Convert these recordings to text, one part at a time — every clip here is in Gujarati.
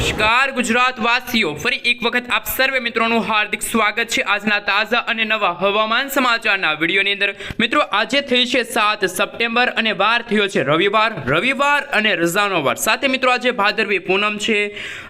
નમસ્કાર ગુજરાતવાસીઓ, ફરી એક વખત આપ સર્વે મિત્રોનું હાર્દિક સ્વાગત છે આજના તાજા અને નવા હવામાન સમાચારના વિડીયોની અંદર। મિત્રો આજે થઈ છે 7 સપ્ટેમ્બર અને વાર થયો છે રવિવાર અને રજાનો વાર। સાથે મિત્રો આજે ભાદરવી પૂનમ છે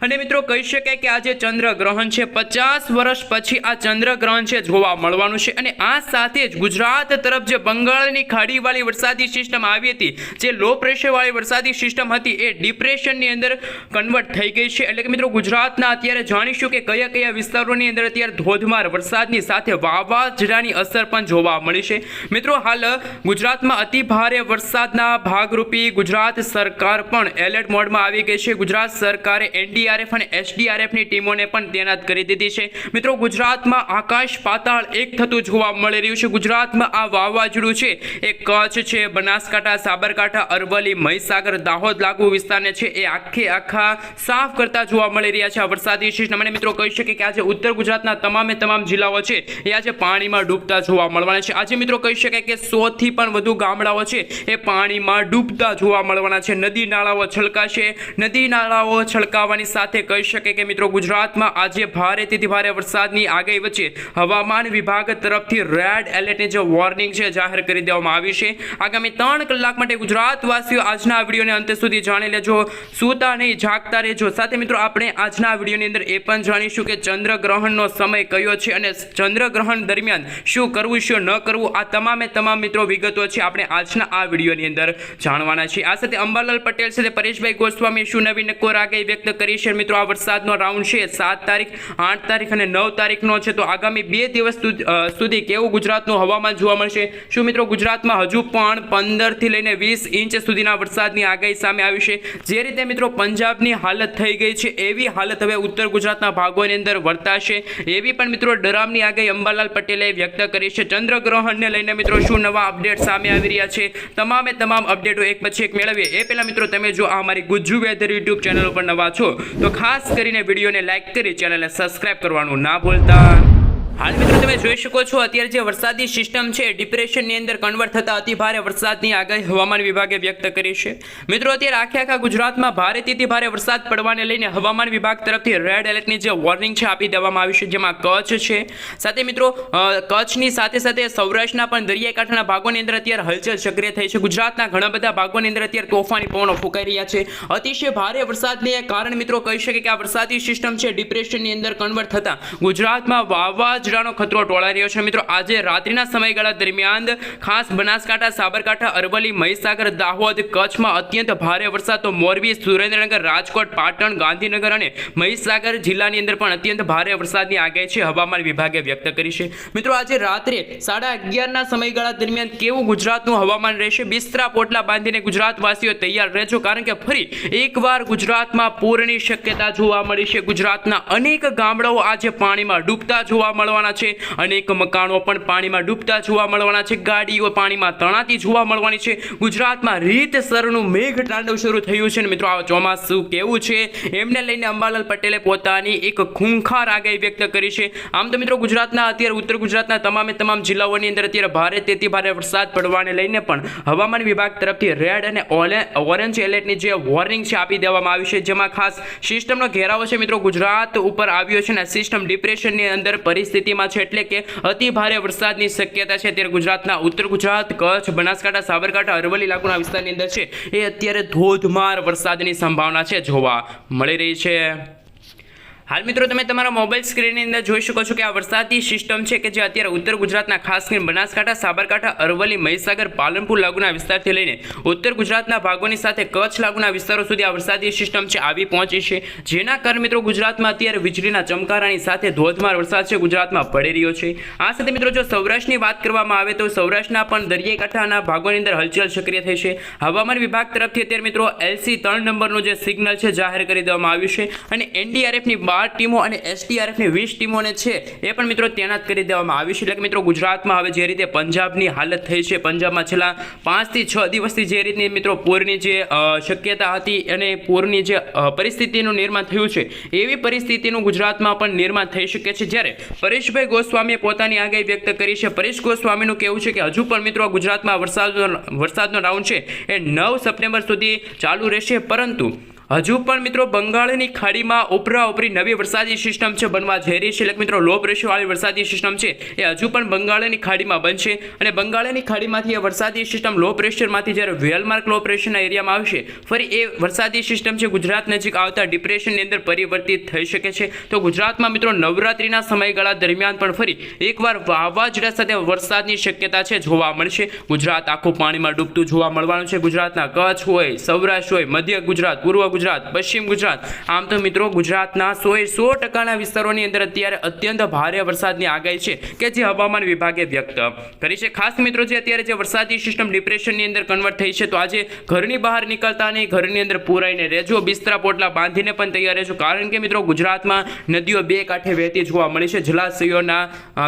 અને મિત્રો કહી શકાય કે આજે ચંદ્રગ્રહણ છે। 50 વર્ષ પછી આ ચંદ્રગ્રહણ છે જોવા મળવાનું છે અને આ સાથે જ ગુજરાત તરફ જે બંગાળની ખાડીવાળી વરસાદી સિસ્ટમ આવી હતી, જે લો પ્રેશરવાળી વરસાદી સિસ્ટમ હતી, એ ડિપ્રેશનની અંદર કન્વર્ટ થઈ ગઈ છે। એટલે કે મિત્રો ગુજરાતના અત્યારે જાણીશું કે કયા કયા વિસ્તારોની અંદર અત્યારે ધોધમાર વરસાદની સાથે વાવાઝોડાની અસર પણ જોવા મળી છે। મિત્રો હાલ ગુજરાતમાં અતિ ભારે વરસાદના ભાગરૂપી ગુજરાત સરકાર પણ એલર્ટ મોડમાં આવી ગઈ છે। ગુજરાત સરકારે એનડીઆરએફ અને એસડીઆરએફની ટીમોને પણ તૈનાત કરી દીધી છે। મિત્રો ગુજરાતમાં આકાશ પાતાળ એક થતું જોવા મળી રહ્યું છે। ગુજરાતમાં આ વાવાઝોડું છે એ કચ્છ છે, બનાસકાંઠા, સાબરકાંઠા, અરવલ્લી, મહીસાગર, દાહોદ લાગુ વિસ્તારને છે એ આખા સાફ કરતા જોવા મળી રહ્યા છે આ વરસાદી સિસ્ટમ। અને મિત્રો કહી શકીએ કે આજે ઉત્તર ગુજરાતના તમામ જિલ્લાઓ છે એ આજે પાણીમાં ડૂબતા જોવા મળવાના છે। આજે મિત્રો કહી શકાય કે 100 થી પણ વધુ ગામડાઓ છે એ પાણીમાં ડૂબતા જોવા મળવાના છે। નદી નાળાઓ છલકાશે। નદી નાળાઓ છલકાવાની સાથે કહી શકાય કે મિત્રો ગુજરાતમાં આજે ભારેથી ભારે વરસાદની આગાહી વચ્ચે હવામાન વિભાગ તરફથી રેડ એલર્ટની જે વોર્નિંગ છે જાહેર કરી દેવામાં આવી છે। આગામી 3 કલાક માટે ગુજરાતવાસીઓ આજના વિડીયોને અંત સુધી જાણી લેજો, સૂતા નહીં જાગતા રહેજો। સાથે મિત્રો આપણે આજના વિડીયોની અંદર એ પણ જાણીશું કે ચંદ્રગ્રહણનો સમય કયો છે અને ચંદ્રગ્રહણ દરમિયાન શું કરવું શું ન કરવું, આ તમામ મિત્રો વિગતો છે આપણે આજના આ વિડીયોની અંદર જાણવાના છીએ। આ સાથે અંબાલાલ પટેલ સાથે પરેશભાઈ ગોસ્વામી શું નવી નક્કોર આગાહી વ્યક્ત કરી છે। મિત્રો આ વરસાદનો રાઉન્ડ છે 7 તારીખ, 8 તારીખ અને 9 તારીખનો છે, તો આગામી 2 દિવસ સુધી કેવું ગુજરાતનું હવામાન જોવા મળશે? શું મિત્રો ગુજરાતમાં હજુ પણ 15 થી લઈને 20 ઇંચ સુધીના વરસાદની આગાહી સામે આવી છે? જે રીતે મિત્રો પંજાબની હાલત થઈ ગઈ છે એવી હાલત હવે ઉત્તર ગુજરાતના ભાગોની અંદર વર્તાશે, એવી પણ મિત્રો ડરામની આગાહી અંબાલાલ પટેલે વ્યક્ત કરી છે। ચંદ્રગ્રહણને લઈને મિત્રો શું નવા અપડેટ સામે આવી રહ્યા છે, તમામ અપડેટો એક પછી એક મેળવીએ એ પહેલા મિત્રો તમે જો આ અમારી ગુજ્જુ વેધર યુટ્યુબ ચેનલ ઉપર નવા છો તો ખાસ કરીને વિડીયોને લાઇક કરી ચેનલને સબસ્ક્રાઇબ કરવાનું ના ભૂલતા। હાલ મિત્રો તમે જોઈ શકો છો અત્યારે જે વરસાદી સિસ્ટમ છે ડિપ્રેશનની અંદર કન્વર્ટ થતા અતિ ભારે વરસાદની આગાહી હવામાન વિભાગે વ્યક્ત કરી છે। મિત્રો અત્યારે આખા ગુજરાતમાં ભારેથી ભારે વરસાદ પડવાને લઈને હવામાન વિભાગ તરફથી રેડ એલર્ટની જે વોર્નિંગ છે આપી દેવામાં આવી છે, જેમાં કચ્છ છે, સાથે મિત્રો કચ્છની સાથે સૌરાષ્ટ્રના પણ દરિયાઈ કાંઠાના ભાગોની અંદર અત્યારે હલચલ સક્રિય થઈ છે। ગુજરાતના ઘણા બધા ભાગોની અંદર અત્યારે તોફાની પવનો ફૂંકાઈ રહ્યા છે। અતિશય ભારે વરસાદને કારણે મિત્રો કહી શકે કે આ વરસાદી સિસ્ટમ છે ડિપ્રેશનની અંદર કન્વર્ટ થતા ગુજરાતમાં વાવાઝોડાનો ખતરો ટોળાઈ રહ્યો છે। મિત્રો આજે રાત્રિના સમયગાળા દરમિયાન ખાસ બનાસકાંઠા, સાબરકાંઠા, અરવલ્લી, મહીસાગર, દાહોદ, કચ્છમાં અત્યંત ભારે વરસાદ, તો મોરબી, સુરેન્દ્રનગર, રાજકોટ, પાટણ, ગાંધીનગર અને મહીસાગર જિલ્લાની અંદર પણ અત્યંત ભારે વરસાદની આગાહી છે હવામાન વિભાગે વ્યક્ત કરી છે। મિત્રો આજે રાત્રે 11:30 ના સમયગાળા દરમિયાન કેવું ગુજરાતનું હવામાન રહેશે? બિસ્તરા પોટલા બાંધીને ગુજરાતવાસીઓ તૈયાર રહેજો, કારણ કે ફરી એકવાર ગુજરાતમાં પૂરની શક્યતા જોવા મળી છે। ગુજરાતના અનેક ગામડાઓ આજે પાણીમાં ડૂબતા જોવા મળવાના છે, અનેક મકાનો પણ પાણીમાં ડૂબતા જોવા મળવાના છે, ગાડીઓ પાણીમાં તણાતી જોવા મળવાની છે। ગુજરાતમાં રીતસરનું મેઘ તાંડવ શરૂ થયું છે। મિત્રો આ ચોમાસું કેવું છે એમને લઈને અંબાલાલ પટેલે પોતાની એક ખૂંખાર આગાહી વ્યક્ત કરી છે। આમ તો મિત્રો ગુજરાતના અત્યારે ઉત્તર ગુજરાતના તમામ જિલ્લાઓની અંદર અત્યારે ભારેથી ભારે વરસાદ પડવાને લઈને પણ હવામાન વિભાગ તરફથી રેડ અને ઓરેન્જ એલર્ટની જે વોર્નિંગ છે આપી દેવામાં આવી છે, જેમાં ખાસ સિસ્ટમનો ઘેરાવો છે મિત્રો ગુજરાત ઉપર આવ્યો છે અને સિસ્ટમ ડિપ્રેશનની અંદર પરિસ્થિતિમાં છે, એટલે કે અતિ ભારે વરસાદની શક્યતા છે। ત્યારે ગુજરાતના ઉત્તર ગુજરાત, કચ્છ, બનાસકાંઠા, સાબરકાંઠા, અરવલ્લી લાગુના વિસ્તારની અંદર છે એ અત્યારે ધોધમાર વરસાદની સંભાવના છે જોવા મળી રહી છે। હાલ મિત્રો તમે તમારા મોબાઈલ સ્ક્રીનની અંદર જોઈ શકો છો કે આ વરસાદી સિસ્ટમ છે કે જે અત્યારે ઉત્તર ગુજરાતના ખાસ કરીને બનાસકાંઠા, સાબરકાંઠા, અરવલ્લી, મહીસાગર, પાલનપુર લાગુના વિસ્તારથી લઈને ઉત્તર ગુજરાતના ભાગોની સાથે કચ્છ લાગુના વિસ્તારો સુધી આ વરસાદી સિસ્ટમ છે આવી પહોંચી છે, જેના કારણે મિત્રો ગુજરાતમાં અત્યારે વીજળીના ચમકારાની સાથે ધોધમાર વરસાદ છે ગુજરાતમાં પડી રહ્યો છે। આ સાથે મિત્રો જો સૌરાષ્ટ્રની વાત કરવામાં આવે તો સૌરાષ્ટ્રના પણ દરિયાઈ કાંઠાના ભાગોની અંદર હલચલ સક્રિય થઈ છે। હવામાન વિભાગ તરફથી અત્યારે મિત્રો LC 3 નંબરનું જે સિગ્નલ છે જાહેર કરી દેવામાં આવ્યું છે અને એનડીઆરએફની 12 ટીમો અને એસડીઆરએફની 20 ટીમોને છે એ પણ મિત્રો તૈનાત કરી દેવામાં આવી છે। એટલે કે મિત્રો ગુજરાતમાં હવે જે રીતે પંજાબની હાલત થઈ છે, પંજાબમાં છેલ્લા 5 થી 6 દિવસથી જે રીતની મિત્રો પૂરની જે શક્યતા હતી અને પૂરની જે પરિસ્થિતિનું નિર્માણ થયું છે એવી પરિસ્થિતિનું ગુજરાતમાં પણ નિર્માણ થઈ શકે છે। જ્યારે પરેશભાઈ ગોસ્વામીએ પોતાની આગાહી વ્યક્ત કરી છે। પરેશ ગોસ્વામીનું કહેવું છે કે હજુ પણ મિત્રો ગુજરાતમાં વરસાદનો રાઉન્ડ છે એ 9 સપ્ટેમ્બર સુધી ચાલુ રહેશે, પરંતુ હજુ પણ મિત્રો બંગાળની ખાડીમાં ઉપરી નવી વરસાદી સિસ્ટમ છે બનવા જઈ રહી છે. એટલે કે મિત્રો લો પ્રેશરવાળી વરસાદી સિસ્ટમ છે એ હજુ પણ બંગાળની ખાડીમાં બનશે અને બંગાળની ખાડીમાંથી એ વરસાદી સિસ્ટમ લો પ્રેશરમાંથી જ્યારે વેલમાર્ક લો પ્રેશરના એરિયામાં આવશે ફરી એ વરસાદી સિસ્ટમ છે ગુજરાત નજીક આવતા ડિપ્રેશનની અંદર પરિવર્તિત થઈ શકે છે. તો ગુજરાતમાં મિત્રો નવરાત્રિના સમયગાળા દરમિયાન પણ ફરી એકવાર વાવાઝોડા સાથે વરસાદની શક્યતા છે જોવા મળશે. ગુજરાત આખું પાણીમાં ડૂબતું જોવા મળવાનું છે. ગુજરાતના કચ્છ હોય, સૌરાષ્ટ્ર હોય, મધ્ય ગુજરાત, પૂર્વ ગુજરાત, પશ્ચિમ ગુજરાત, આમ તો મિત્રો ગુજરાતના 100% વિસ્તારોની અંદર અત્યારે અત્યંત ભારે વરસાદની આગાહી છે કે જે હવામાન વિભાગે વ્યક્ત કરી છે. ખાસ મિત્રો જે અત્યારે જે વરસાદી સિસ્ટમ ડિપ્રેશનની અંદર કન્વર્ટ થઈ છે તો આજે ઘરની બહાર નીકળતા નહીં, ઘરની અંદર પૂરાઈને રહેજો, બિસ્તરા પોટલા બાંધીને પણ તૈયાર રહેજો, કારણ કે મિત્રો ગુજરાતમાં નદીઓ બે કાંઠે વહેતી જોવા મળી છે. જલાશયોના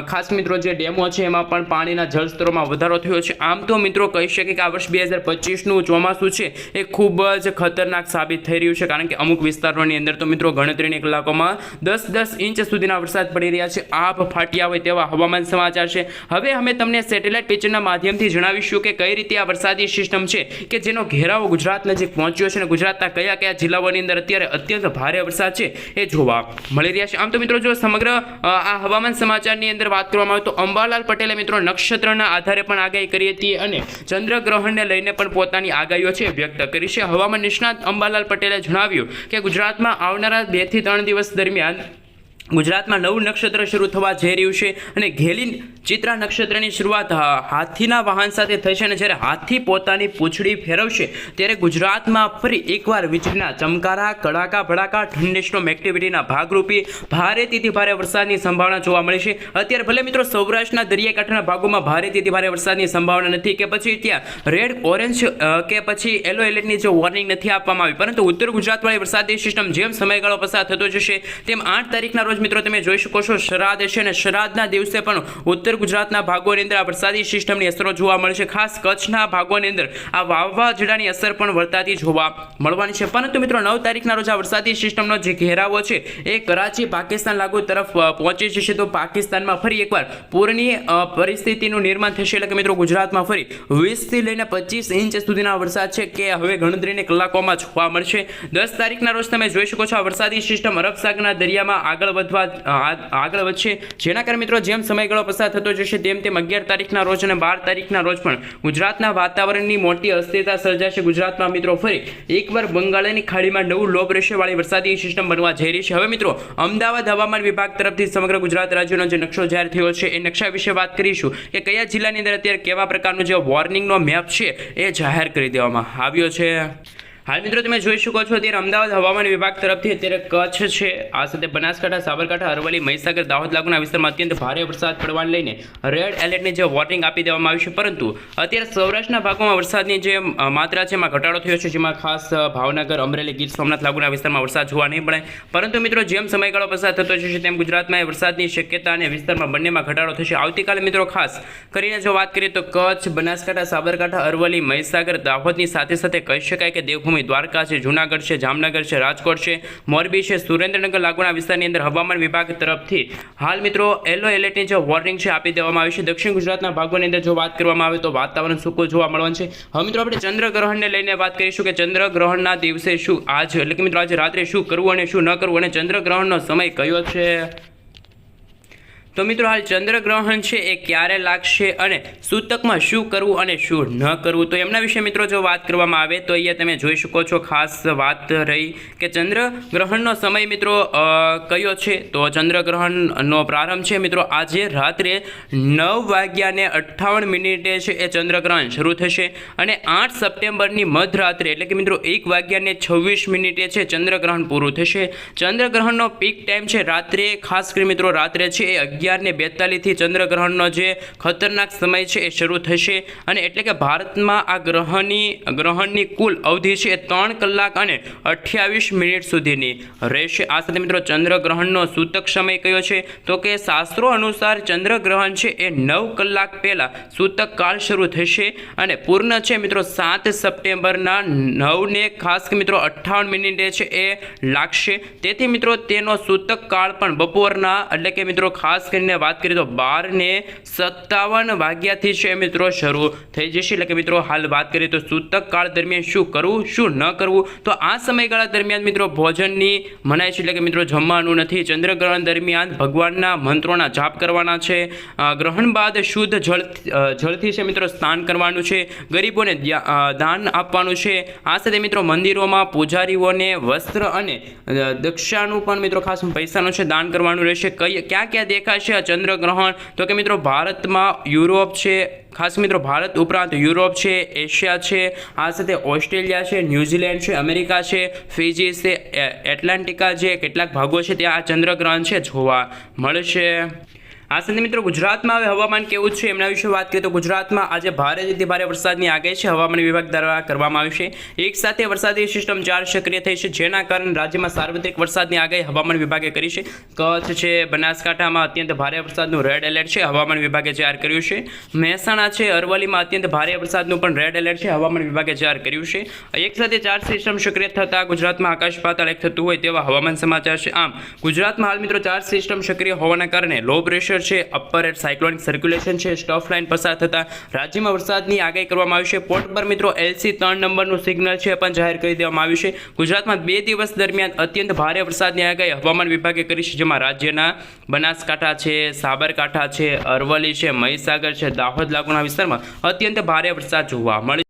ખાસ મિત્રો જે ડેમો છે એમાં પણ પાણીના જળસ્તરોમાં વધારો થયો છે. આમ તો મિત્રો કહી શકે કે આ વર્ષ 2025નું ચોમાસું છે એ ખૂબ જ ખતરનાક સાબિત થઈ રહ્યું છે, કારણ કે અમુક વિસ્તારોની અંદર તો મિત્રો ગણતરીની કલાકોમાં 10-10 ઇંચ સુધીના વરસાદ પડી રહ્યા છે. આપ ફાટ્યા હોય તેવા હવામાન સમાચાર છે. હવે અમે તમને સેટેલાઇટ પિક્ચરના માધ્યમથી જણાવીશું કે કઈ રીતે આ વરસાદી સિસ્ટમ છે કે જેનો ઘેરાવો ગુજરાત નજીક પહોંચ્યો છે અને ગુજરાતના કયા કયા જિલ્લાઓની અંદર અત્યારે અત્યંત ભારે વરસાદ છે એ જોવા મળી રહ્યા છે. આમ તો મિત્રો જો સમગ્ર આ હવામાન સમાચારની અંદર વાત કરવામાં આવે તો અંબાલાલ પટેલે મિત્રો નક્ષત્રના આધારે પણ આગાહી કરી હતી અને ચંદ્રગ્રહણને લઈને પણ પોતાની આગાહીઓ છે વ્યક્ત કરી છે. હવામાન નિષ્ણાત અંબાલાલ પટેલે જણાવ્યું કે ગુજરાતમાં આવનારા 2 થી 3 દિવસ દરમિયાન ગુજરાતમાં નવું નક્ષત્ર શરૂ થવા જઈ રહ્યું છે અને ઘેલી ચિત્રા નક્ષત્રની શરૂઆત હાથીના વાહન સાથે થશે અને જ્યારે હાથી પોતાની પૂંછડી ફેરવશે ત્યારે ગુજરાતમાં ફરી એકવાર વીજળીના ચમકારા, કડાકા ભડાકા, થંડરસ્ટોર્મ એક્ટિવિટીના ભાગરૂપે ભારેથી ભારે વરસાદની સંભાવના જોવા મળી છે. અત્યારે ભલે મિત્રો સૌરાષ્ટ્રના દરિયાકાંઠાના ભાગોમાં ભારેથી ભારે વરસાદની સંભાવના નથી કે પછી ત્યાં રેડ, ઓરેન્જ કે પછી યલો એલર્ટની જે વોર્નિંગ નથી આપવામાં આવી, પરંતુ ઉત્તર ગુજરાતવાળી વરસાદી સિસ્ટમ જેમ સમયગાળો પસાર થતો જશે તેમ 8 તારીખના રોજ મિત્રો તમે જોઈ શકો છો શ્રાદ્ધ છે અને શ્રાદ્ધના દિવસે પણ ઉત્તર ગુજરાતના ભાગોની અંદર આ વરસાદી સિસ્ટમની અસરો જોવા મળશે. ખાસ કચ્છના ભાગોની અંદર આ વાવાઝોડાની અસર પણ વર્તાતી જોવા મળવાની છે. પરંતુ મિત્રો 9 તારીખના રોજ આ વરસાદી સિસ્ટમનો જે ઘેરાવો છે એ કરાચી પાકિસ્તાન લાગુ તરફ પહોંચી જશે તો પાકિસ્તાનમાં ફરી એકવાર પૂરની પરિસ્થિતિનું નિર્માણ થશે. એટલે કે મિત્રો ગુજરાતમાં ફરી 20 થી લઈને 25 ઇંચ સુધીના વરસાદ છે કે હવે ગણતરીની કલાકોમાં જોવા મળશે. 10 તારીખના રોજ તમે જોઈ શકો છો આ વરસાદી સિસ્ટમ અરબ સાગરના દરિયામાં આગળ વધશે, જેના કારણે મિત્રો જેમ સમયગાળો પસાર થતો જશે તેમ 11 તારીખના રોજ અને 12 તારીખના રોજ પણ ગુજરાતના વાતાવરણની મોટી અસ્થિરતા સર્જાશે. ગુજરાતમાં મિત્રો ફરી એકવાર બંગાળની ખાડીમાં નવું લો પ્રેશરવાળી વરસાદી સિસ્ટમ બનવા જઈ રહી છે. હવે મિત્રો અમદાવાદ હવામાન વિભાગ તરફથી સમગ્ર ગુજરાત રાજ્યનો જે નકશો જાહેર થયો છે એ નકશા વિશે વાત કરીશું કે કયા જિલ્લાની અંદર અત્યારે કેવા પ્રકારનો જે વોર્નિંગનો મેપ છે એ જાહેર કરી દેવામાં આવ્યો છે. હાલ મિત્રો તમે જોઈ શકો છો અત્યારે અમદાવાદ હવામાન વિભાગ તરફથી અત્યારે કચ્છ છે, આ સાથે બનાસકાંઠા, સાબરકાંઠા, અરવલ્લી, મહીસાગર, દાહોદ લાગુના વિસ્તારમાં અત્યંત ભારે વરસાદ પડવાને લઈને રેડ એલર્ટની જે વોર્નિંગ આપી દેવામાં આવી છે. પરંતુ અત્યારે સૌરાષ્ટ્રના ભાગોમાં વરસાદની જે માત્રા છે એમાં ઘટાડો થયો છે, જેમાં ખાસ ભાવનગર, અમરેલી, ગીર સોમનાથ લાગુના વિસ્તારમાં વરસાદ જોવા નહીં મળે. પરંતુ મિત્રો જેમ સમયગાળો પસાર થતો જશે તેમ ગુજરાતમાં વરસાદની શક્યતા અને વિસ્તારમાં બંનેમાં ઘટાડો થશે. આવતીકાલે મિત્રો ખાસ કરીને જો વાત કરીએ તો કચ્છ, બનાસકાંઠા, સાબરકાંઠા, અરવલ્લી, મહીસાગર, દાહોદની સાથે સાથે કહી શકાય કે દેવભૂમિ દ્વારકા છે, જૂનાગઢ છે, જામનગર છે, રાજકોટ છે, મોરબી છે, સુરેન્દ્રનગર લાગુના વિસ્તારની અંદર હવામાન વિભાગ તરફથી હાલ મિત્રો યલો એલર્ટની જે વોર્નિંગ છે આપી દેવામાં આવી છે. દક્ષિણ ગુજરાતના ભાગોની અંદર જો વાત કરવામાં આવે તો વાતાવરણ સૂકું જોવા મળવાનું છે. હવે મિત્રો આપણે ચંદ્રગ્રહણને લઈને વાત કરીશું કે ચંદ્રગ્રહણના દિવસે શું એટલે કે મિત્રો આજે રાત્રે શું કરવું અને શું ન કરવું અને ચંદ્રગ્રહણનો સમય કયો છે. તો મિત્રો હાલ ચંદ્રગ્રહણ છે એ ક્યારે લાગશે અને સૂતકમાં શું કરવું અને શું ન કરવું તો એમના વિશે મિત્રો જો વાત કરવામાં આવે તો અહીંયા તમે જોઈ શકો છો ખાસ વાત રહી કે ચંદ્રગ્રહણનો સમય મિત્રો કયો છે. તો ચંદ્રગ્રહણનો પ્રારંભ છે મિત્રો આજે રાત્રે 9:58 છે એ ચંદ્રગ્રહણ શરૂ થશે અને 8 સપ્ટેમ્બરની મધરાત્રે એટલે કે મિત્રો 1:26 છે ચંદ્રગ્રહણ પૂરું થશે. ચંદ્રગ્રહણનો પીક ટાઈમ છે રાત્રે, ખાસ કરી મિત્રો રાત્રે છે એ 11:42 ચંદ્રગ્રહણનો જે ખતરનાક સમય છે એ શરૂ થશે અને એટલે કે ભારતમાં આ ગ્રહણની કુલ અવધિ છે 3 કલાક અને 28 મિનિટ સુધીની રહેશે. આ સાથે મિત્રો ચંદ્રગ્રહણનો સૂતક સમય કયો છે તો કે શાસ્ત્રો અનુસાર ચંદ્રગ્રહણ છે એ 9 કલાક પહેલા સૂતક કાળ શરૂ થશે અને પૂર્ણ છે મિત્રો 7 સપ્ટેમ્બરના 9 ને ખાસ કે મિત્રો 58 મિનિટે છે એ લાગશે. તેથી મિત્રો તેનો સૂતક કાળ પણ બપોરના એટલે કે મિત્રો ખાસ કરીને વાત કરીએ તો 12:57 વાગ્યાથી છે મિત્રો શરૂ થઈ જશે. એટલે કે મિત્રો હાલ વાત કરીએ તો સૂતક કાળ દરમિયાન શું કરવું શું ન કરવું, તો આ સમયગાળા દરમિયાન મિત્રો ભોજનની મનાઈ છે. એટલે કે મિત્રો જમવાનું નથી. ચંદ્રગ્રહણ દરમિયાન ભગવાનના મંત્રોના જાપ કરવાના છે. ગ્રહણ બાદ શુદ્ધ જળથી છે મિત્રો સ્નાન કરવાનું છે. ગરીબોને દાન આપવાનું છે. આ સાથે મિત્રો મંદિરોમાં પૂજારીઓને વસ્ત્ર અને દક્ષાનું પણ મિત્રો ખાસ પૈસાનું છે દાન કરવાનું રહેશે. ક્યાં ક્યાં દેખાશે આ ચંદ્રગ્રહણ, તો કે મિત્રો ભારતમાં, યુરોપ છે, ખાસ મિત્રો ભારત ઉપરાંત યુરોપ છે, એશિયા છે, આ સાથે ઓસ્ટ્રેલિયા છે, ન્યૂઝીલેન્ડ છે, અમેરિકા છે, ફિજી છે, એટલાન્ટિકા જે કેટલાક ભાગો છે ત્યાં આ ચંદ્રગ્રહણ છે જોવા મળશે. આ સાથે મિત્રો ગુજરાતમાં હવે હવામાન કેવું છે એમના વિશે વાત કરીએ તો ગુજરાતમાં આજે ભારેથી ભારે વરસાદની આગાહી છે હવામાન વિભાગ દ્વારા કરવામાં આવી છે. એક સાથે વરસાદી સિસ્ટમ 4 સક્રિય થઈ છે, જેના કારણે રાજ્યમાં સાર્વત્રિક વરસાદની આગાહી હવામાન વિભાગે કરી છે. કચ્છ છે, બનાસકાંઠામાં અત્યંત ભારે વરસાદનું રેડ એલર્ટ છે હવામાન વિભાગે જાહેર કર્યું છે. મહેસાણા છે, અરવલ્લીમાં અત્યંત ભારે વરસાદનું પણ રેડ એલર્ટ છે હવામાન વિભાગે જાહેર કર્યું છે. એક સાથે 4 સિસ્ટમ સક્રિય થતાં ગુજરાતમાં આકાશ પાતાળ એક થતું હોય તેવા હવામાન સમાચાર છે. આમ ગુજરાતમાં હાલ મિત્રો 4 સિસ્ટમ સક્રિય હોવાના કારણે લો પ્રેશર છે, અપર એર સાયક્લોનિક સર્ક્યુલેશન છે, સ્ટફ લાઇન પસાર થતા રાજ્યમાં વરસાદની આગાહી કરવામાં આવી છે. પોર્ટ પર મિત્રો LC 3 નંબરનું સિગ્નલ છે પણ જાહેર કરી દેવામાં આવ્યું છે. ગુજરાતમાં 2 દિવસ દરમિયાન અત્યંત ભારે વરસાદની આગાહી હવામાન વિભાગે કરી છે, જેમાં રાજ્યના બનાસકાંઠા છે, સાબરકાંઠા છે, અરવલ્લી છે, મહીસાગર છે, દાહોદ લાગુના વિસ્તારમાં અત્યંત ભારે વરસાદ જોવા મળશે.